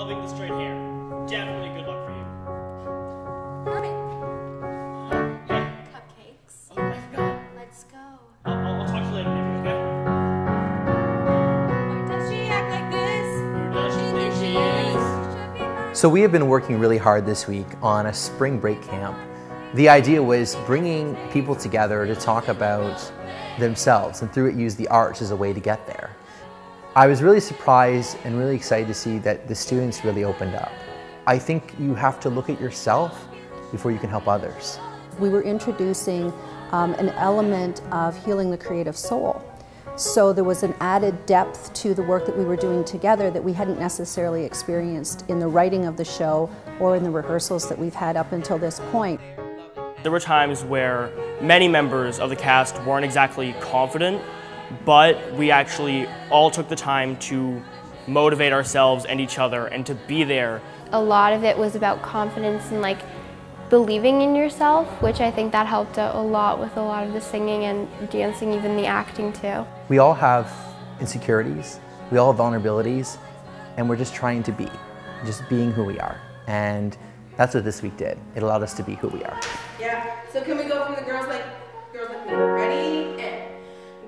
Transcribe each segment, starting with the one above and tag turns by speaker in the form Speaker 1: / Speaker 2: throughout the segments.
Speaker 1: loving the straight hair. Definitely good luck for you.
Speaker 2: Love it.
Speaker 1: Hey.
Speaker 2: Cupcakes.
Speaker 1: Oh, I forgot.
Speaker 2: Let's go.
Speaker 1: I'll talk to you later, maybe, okay?
Speaker 2: Why does she act like this?
Speaker 1: Who does she think she is?
Speaker 3: So we have been working really hard this week on a spring break camp. The idea was bringing people together to talk about themselves and through it use the arts as a way to get there. I was really surprised and really excited to see that the students really opened up. I think you have to look at yourself before you can help others.
Speaker 4: We were introducing an element of healing the creative soul. So there was an added depth to the work that we were doing together that we hadn't necessarily experienced in the writing of the show or in the rehearsals that we've had up until this point.
Speaker 1: There were times where many members of the cast weren't exactly confident, but we actually all took the time to motivate ourselves and each other and to be there.
Speaker 5: A lot of it was about confidence and like believing in yourself, which I think that helped out a lot with a lot of the singing and dancing, even the acting too.
Speaker 3: We all have insecurities, we all have vulnerabilities, and we're just trying to be, just being who we are. And that's what this week did. It allowed us to be who we are.
Speaker 6: Yeah, so can we go from the girls like me? Ready? And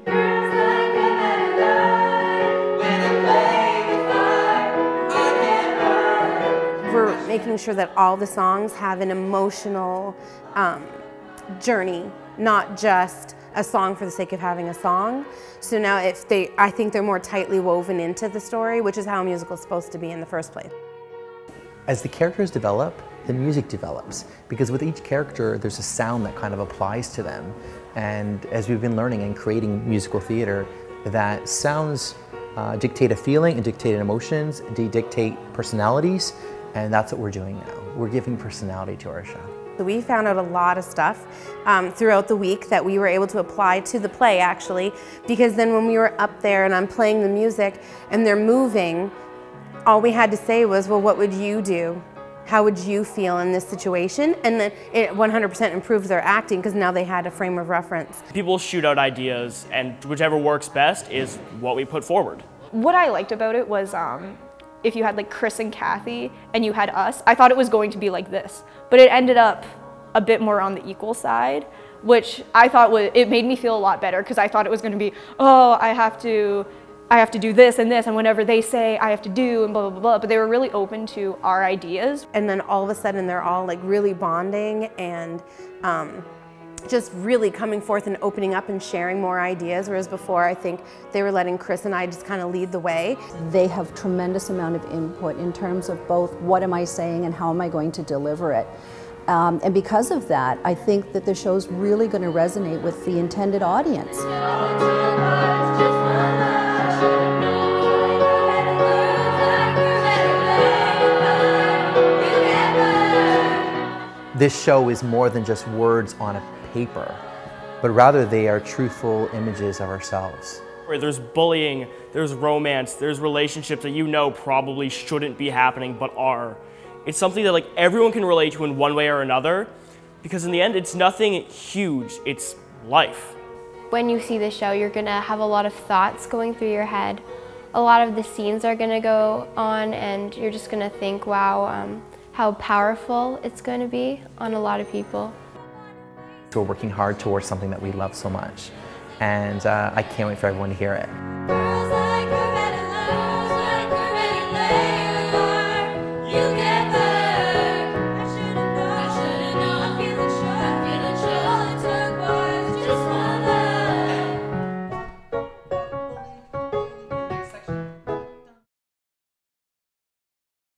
Speaker 6: girls like me that lie when I play with fire, I can't burn. We're making sure that all the songs have an emotional journey, not just a song for the sake of having a song. So now I think they're more tightly woven into the story, which is how a musical is supposed to be in the first place.
Speaker 3: As the characters develop, the music develops, because with each character there's a sound that kind of applies to them. And as we've been learning and creating musical theater, that sounds dictate a feeling and dictate emotions, they dictate personalities, and that's what we're doing now. We're giving personality to our show.
Speaker 6: So we found out a lot of stuff throughout the week that we were able to apply to the play actually, because then when we were up there and I'm playing the music and they're moving, all we had to say was, well, what would you do? How would you feel in this situation? And then it 100% improved their acting because now they had a frame of reference.
Speaker 1: People shoot out ideas, and whichever works best is what we put forward.
Speaker 7: What I liked about it was if you had like Chris and Kathy and you had us, I thought it was going to be like this, but it ended up a bit more on the equal side, which I thought it made me feel a lot better because I thought it was going to be, oh, I have to do this, and whenever they say I have to do, and blah, blah, blah, blah, but they were really open to our ideas.
Speaker 6: And then all of a sudden they're all like really bonding and just really coming forth and opening up and sharing more ideas, whereas before I think they were letting Chris and I just kind of lead the way.
Speaker 4: They have tremendous amount of input in terms of both what am I saying and how am I going to deliver it. And because of that, I think that the show's really going to resonate with the intended audience.
Speaker 3: This show is more than just words on a paper, but rather they are truthful images of ourselves.
Speaker 1: There's bullying, there's romance, there's relationships that you know probably shouldn't be happening but are. It's something that like everyone can relate to in one way or another, because in the end it's nothing huge, it's life.
Speaker 5: When you see the show, you're gonna have a lot of thoughts going through your head. A lot of the scenes are gonna go on and you're just gonna think, wow, how powerful it's going to be on a lot of people.
Speaker 3: We're working hard towards something that we love so much, and I can't wait for everyone to hear it.